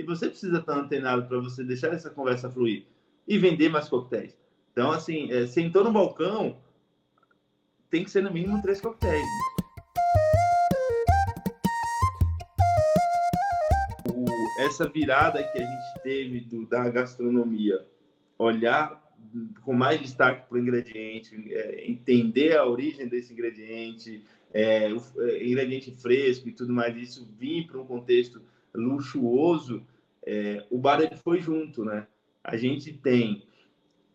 e você precisa estar antenado para você deixar essa conversa fluir e vender mais coquetéis. Então, assim, sentou no balcão, tem que ser no mínimo 3 coquetéis. Essa virada que a gente teve da gastronomia, olhar com mais destaque para o ingrediente, entender a origem desse ingrediente, ingrediente fresco e tudo mais, isso vir para um contexto luxuoso, o bar ele foi junto, né? A gente tem,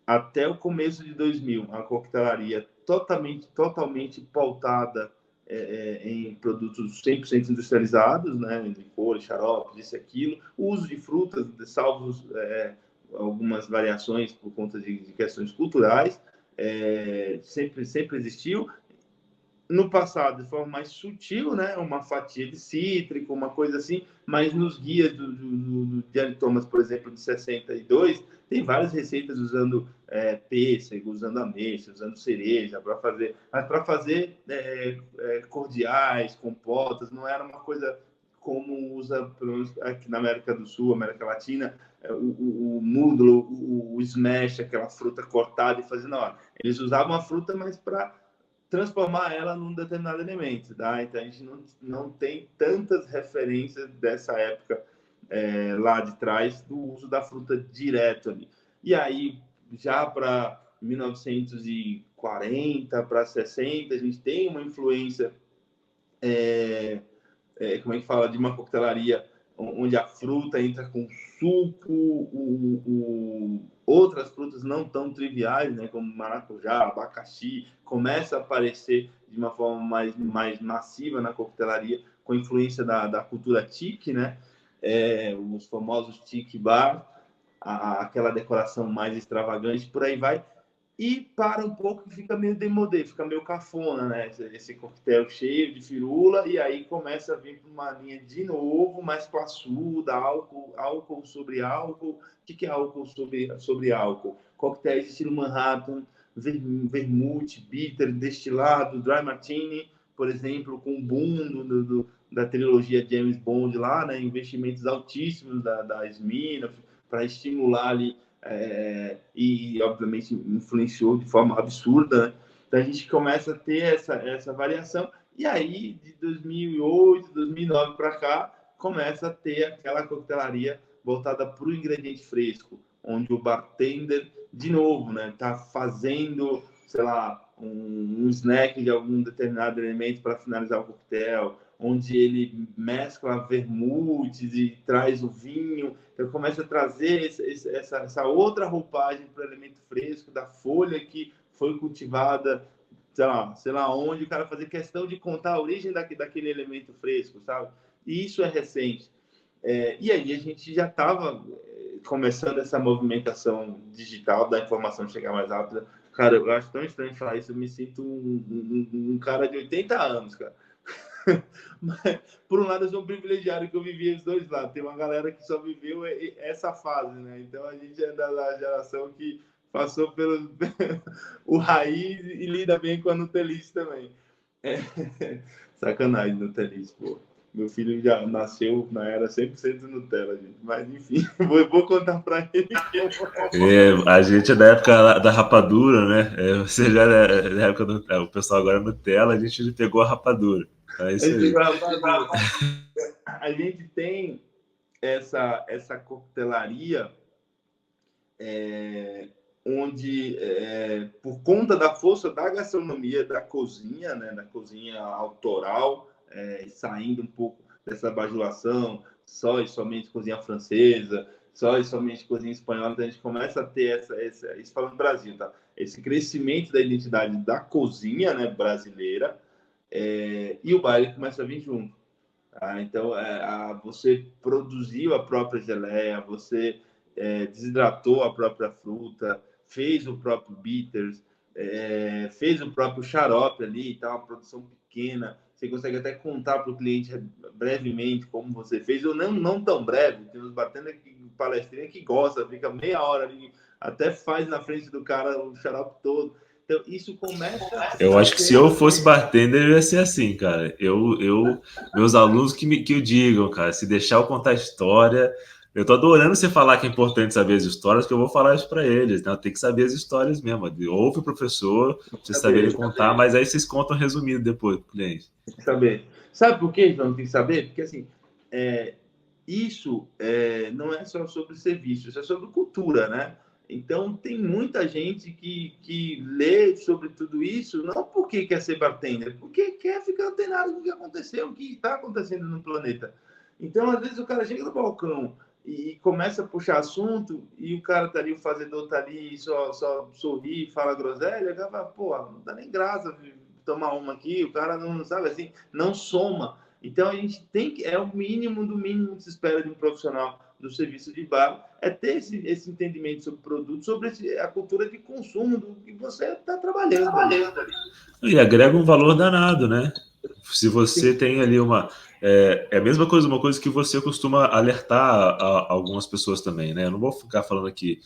até o começo de 2000, uma coquetelaria totalmente pautada em produtos 100% industrializados, né? Licores, xaropes, isso e aquilo. O uso de frutas, salvo algumas variações por conta de questões culturais, sempre existiu. No passado, de forma mais sutil, né? Uma fatia de cítrico, uma coisa assim, mas nos guias do Diário Thomas, por exemplo, de 62, tem várias receitas usando pêssego, usando ameixa, usando cereja, para fazer cordiais, compotas, não era uma coisa como usa, pelo menos aqui na América do Sul, América Latina, o noodle, o smash, aquela fruta cortada e fazendo, eles usavam a fruta, mas para transformar ela num determinado elemento, tá? Então a gente não tem tantas referências dessa época lá de trás do uso da fruta direto ali. E aí, já para 1940 para 60, a gente tem uma influência, como é que fala, de uma coquetelaria onde a fruta entra com suco, outras frutas não tão triviais, né, como maracujá, abacaxi, começa a aparecer de uma forma mais massiva na coquetelaria, com influência da cultura tique, né, os famosos tique bar, aquela decoração mais extravagante, por aí vai. E para um pouco, fica meio demodé, fica meio cafona, né? Esse coquetel cheio de firula, e aí começa a vir para uma linha de novo, mais classuda, álcool sobre álcool. O que é álcool sobre álcool? Coquetéis estilo Manhattan, vermute, bitter, destilado, dry martini, por exemplo, com o boom da trilogia James Bond lá, né? Investimentos altíssimos da Smirnoff para estimular ali e obviamente influenciou de forma absurda, né? Então a gente começa a ter essa variação, e aí de 2008, 2009 para cá começa a ter aquela coquetelaria voltada para o ingrediente fresco, onde o bartender de novo, né, tá fazendo, sei lá, um snack de algum determinado elemento para finalizar o coquetel, onde ele mescla vermutes e traz o vinho. Então, começa a trazer essa outra roupagem para o elemento fresco, da folha que foi cultivada, sei lá onde, o cara fazer questão de contar a origem daquele elemento fresco, sabe? E isso é recente. E aí a gente já estava começando essa movimentação digital da informação chegar mais rápida. Cara, eu acho tão estranho falar isso, eu me sinto um cara de 80 anos, cara. Mas, por um lado, eu sou um privilegiado que eu vivi os dois lados. Tem uma galera que só viveu essa fase, né? Então, a gente é da geração que passou pelo o raiz e lida bem com a Nutelice também. Sacanagem, Nutelice, pô. Meu filho já nasceu na era 100% Nutella, gente. Mas, enfim, vou contar para ele. A gente é da época da rapadura, né? Você já é da época o pessoal agora é Nutella, a gente pegou a rapadura. É isso aí. A gente tem essa coquetelaria onde, por conta da força da gastronomia, da cozinha, né, da cozinha autoral, saindo um pouco dessa bajulação, só e somente cozinha francesa, só e somente cozinha espanhola, então a gente começa a ter isso falando do Brasil, tá? Esse crescimento da identidade da cozinha, né, brasileira, e o baile começa a vir junto. Tá? Então, você produziu a própria geleia, você desidratou a própria fruta, fez o próprio bitters, fez o próprio xarope ali, tá? Uma produção pequena. Você consegue até contar para o cliente brevemente como você fez, ou não tão breve. Tem uns bartenders palestrinhos que gosta, fica meia hora ali, até faz na frente do cara o xarope todo. Então, isso começa. Eu acho que se eu fosse bartender, eu ia ser assim, cara. Meus alunos que o digam, cara. Se deixar eu contar a história, Eu tô adorando você falar que é importante saber as histórias, que eu vou falar isso para eles, né? Tem que saber as histórias mesmo. Ouve o professor, pra vocês saberem contar, mas aí vocês contam resumido depois pro cliente. Tem que saber. Sabe por que não tem que saber? Porque, assim, isso não é só sobre serviço, isso é sobre cultura, né? Então, tem muita gente que lê sobre tudo isso, não porque quer ser bartender, porque quer ficar antenado com o que aconteceu, o que está acontecendo no planeta. Então, às vezes, o cara chega no balcão e começa a puxar assunto, e o cara tá ali, o fazedor tá ali, e só sorri e fala groselha, o cara fala, pô, não dá nem graça tomar uma aqui, o cara não, sabe assim, não soma. Então, a gente tem que, é o mínimo do mínimo que se espera de um profissional do serviço de bar, é ter esse entendimento sobre o produto, sobre a cultura de consumo do que você está trabalhando ali. E agrega um valor danado, né? Se você Sim. tem ali uma. É a mesma coisa, uma coisa que você costuma alertar a algumas pessoas também, né? Eu não vou ficar falando aqui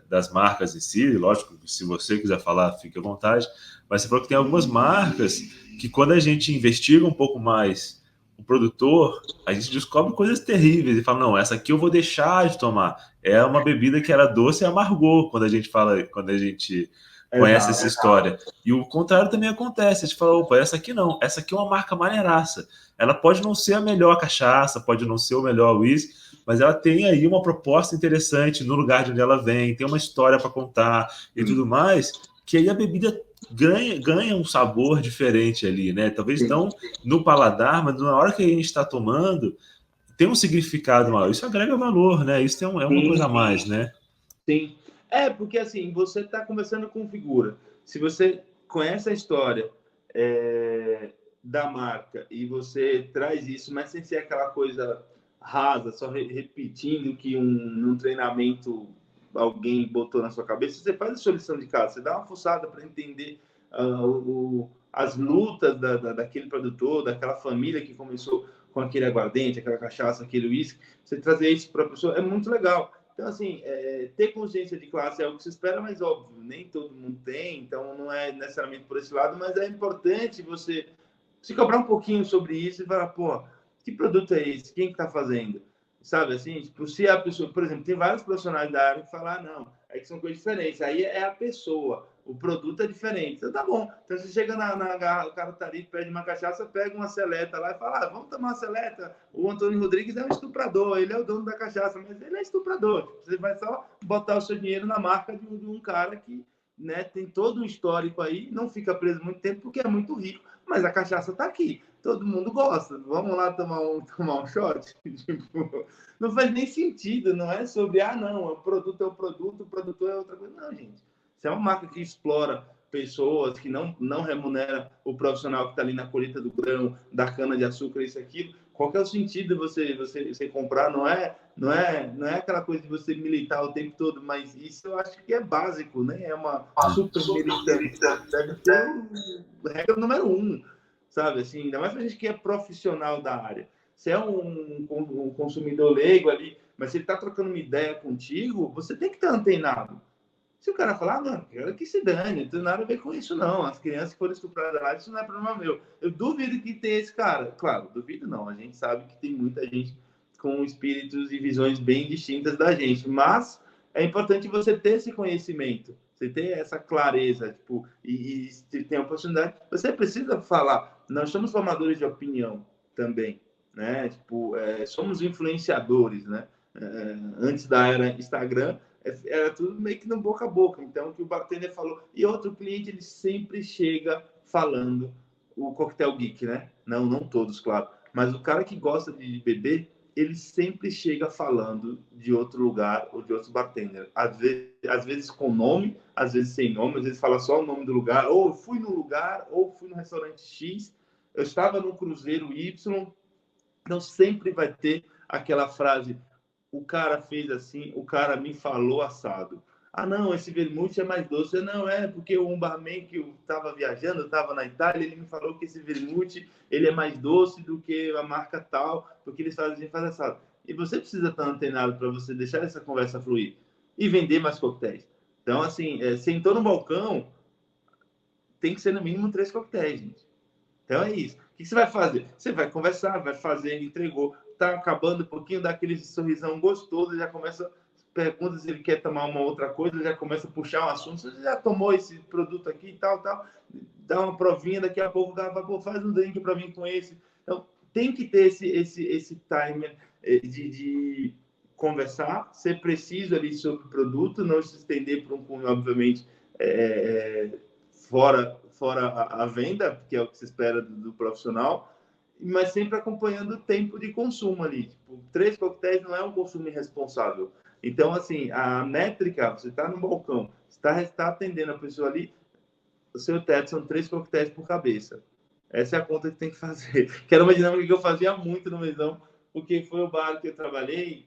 das marcas em si, lógico, se você quiser falar, fique à vontade, mas você falou que tem algumas marcas que quando a gente investiga um pouco mais o produtor, a gente descobre coisas terríveis e fala, não, essa aqui eu vou deixar de tomar. É uma bebida que era doce e amargou quando a gente fala, quando a gente conhece essa Exato. história. E o contrário também acontece. A gente fala, opa, essa aqui não. Essa aqui é uma marca maneiraça. Ela pode não ser a melhor cachaça, pode não ser o melhor whisky, mas ela tem aí uma proposta interessante no lugar de onde ela vem, tem uma história para contar e tudo mais, que aí a bebida ganha um sabor diferente ali, né? Talvez não no paladar, mas na hora que a gente está tomando, tem um significado maior. Isso agrega valor, né? Isso é uma coisa a mais, né? Sim. Porque assim, você está conversando com figura. Se você conhece a história da marca e você traz isso, mas sem ser aquela coisa rasa, só repetindo que num treinamento alguém botou na sua cabeça, você faz a sua lição de casa, você dá uma fuçada para entender as lutas daquele produtor, daquela família que começou com aquele aguardente, aquela cachaça, aquele uísque, você trazer isso para a pessoa é muito legal. Então, assim, ter consciência de classe é o que se espera, mas óbvio, nem todo mundo tem, então não é necessariamente por esse lado, mas é importante você se cobrar um pouquinho sobre isso e falar, pô, que produto é esse? Quem que tá fazendo? Sabe, assim, tipo, se a pessoa, por exemplo, tem vários profissionais da área que falam, não, é que são coisas diferentes, aí é a pessoa, o produto é diferente. Então, tá bom. Então, você chega na garra, o cara tá ali, pede uma cachaça, pega uma seleta lá e fala, vamos tomar uma seleta. O Antônio Rodrigues é um estuprador, ele é o dono da cachaça, mas ele é estuprador. Você vai só botar o seu dinheiro na marca de um cara que, né, tem todo um histórico aí, não fica preso muito tempo porque é muito rico, mas a cachaça tá aqui. Todo mundo gosta. Vamos lá tomar um shot? Tipo, não faz nem sentido. Não é sobre, não, o produto é o produtor é outra coisa. Não, gente. Se é uma marca que explora pessoas, que não remunera o profissional que está ali na colheita do grão, da cana-de-açúcar, isso, aquilo, qual que é o sentido de você comprar? Não é aquela coisa de você militar o tempo todo, mas isso eu acho que é básico, né? É uma super militância. Deve ser regra número 1, sabe? Assim, ainda mais para a gente que é profissional da área. Se é um consumidor leigo ali, mas se ele está trocando uma ideia contigo, você tem que estar antenado. Se o cara falar, não, quero que se dane, não tem nada a ver com isso, não. As crianças que foram estupradas lá, isso não é problema meu. Eu duvido que tenha esse cara. Claro, duvido não. A gente sabe que tem muita gente com espíritos e visões bem distintas da gente, mas é importante você ter esse conhecimento, você ter essa clareza, tipo, e se tem a oportunidade, você precisa falar. Nós somos formadores de opinião também, né? Tipo, somos influenciadores, né? Antes da era Instagram, era tudo meio que no boca a boca. Então, o que o bartender falou. E outro cliente, ele sempre chega falando o coquetel geek, né? Não todos, claro. Mas o cara que gosta de beber, ele sempre chega falando de outro lugar ou de outro bartender. Às vezes com nome, às vezes sem nome, às vezes fala só o nome do lugar. Ou fui no lugar, ou fui no restaurante X, eu estava no cruzeiro Y. Então, sempre vai ter aquela frase: o cara fez assim, o cara me falou assado. Não, esse vermute é mais doce. Não, porque um barman que eu estava viajando, eu estava na Itália, ele me falou que esse vermute ele é mais doce do que a marca tal, porque eles fazem assado. E você precisa estar antenado para você deixar essa conversa fluir e vender mais coquetéis. Então, assim, sentou no balcão, tem que ser no mínimo 3 coquetéis, gente. Então é isso. O que você vai fazer? Você vai conversar, vai fazer, entregou. tá acabando um pouquinho, dá aquele sorrisão gostoso, já começa, pergunta se ele quer tomar uma outra coisa, já começa a puxar um assunto, você já tomou esse produto aqui e tal, dá uma provinha, daqui a pouco o cara fala, pô, faz um drink para mim com esse. Então, tem que ter esse timer de conversar, ser preciso ali sobre o produto, não se estender para um, obviamente, fora a venda, que é o que se espera do profissional, mas sempre acompanhando o tempo de consumo ali. Tipo, 3 coquetéis não é um consumo irresponsável. Então, assim, a métrica, você está no balcão, está atendendo a pessoa ali, o seu teto são 3 coquetéis por cabeça. Essa é a conta que tem que fazer. Que era uma dinâmica que eu fazia muito no Mesão, porque foi o bar que eu trabalhei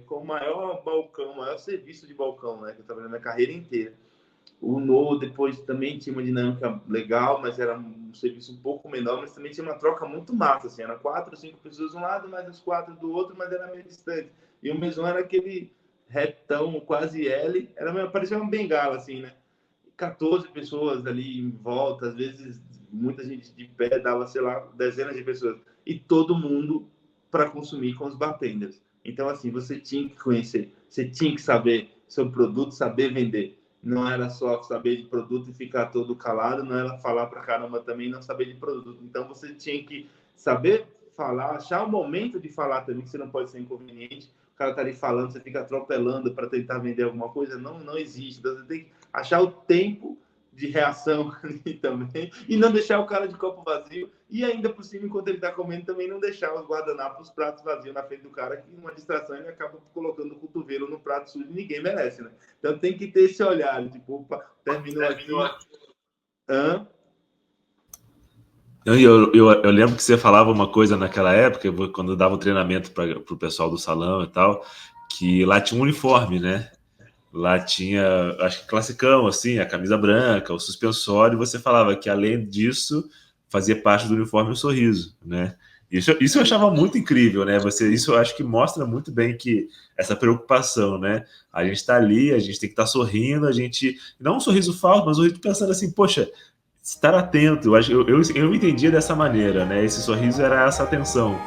com o maior balcão, o maior serviço de balcão, né, que eu trabalhei na minha carreira inteira. O No depois também tinha uma dinâmica legal, mas era um serviço um pouco menor, mas também tinha uma troca muito massa, assim, era 4 ou 5 pessoas de um lado, mais as 4 do outro, mas era meio distante. E o Mesão era aquele retão, quase L, parecia uma bengala, assim, né? 14 pessoas ali em volta, às vezes muita gente de pé, dava, sei lá, dezenas de pessoas. E todo mundo para consumir com os bartenders. Então, assim, você tinha que conhecer, você tinha que saber seu produto, saber vender. Não era só saber de produto e ficar todo calado, não era falar para caramba também não saber de produto. Então, você tinha que saber falar, achar o momento de falar também, que você não pode ser inconveniente. O cara tá ali falando, você fica atropelando para tentar vender alguma coisa, não existe. Então, você tem que achar o tempo de reação ali também e não deixar o cara de copo vazio e ainda por cima, enquanto ele está comendo, também não deixar os guardanapos, os pratos vazios na frente do cara, que uma distração ele acaba colocando o cotovelo no prato sujo e ninguém merece, né? Então tem que ter esse olhar, tipo, opa, terminou aqui. Eu lembro que você falava uma coisa naquela época, quando eu dava o treinamento para o pessoal do salão e tal, que lá tinha um uniforme, né? Lá tinha, acho que classicão, assim, a camisa branca, o suspensório, e você falava que, além disso, fazia parte do uniforme o sorriso, né? Isso eu achava muito incrível, né? Isso eu acho que mostra muito bem que essa preocupação, né? A gente está ali, a gente tem que estar sorrindo, a gente... Não um sorriso falso, mas um sorriso pensando assim, poxa, estar atento. Eu entendia dessa maneira, né? Esse sorriso era essa atenção.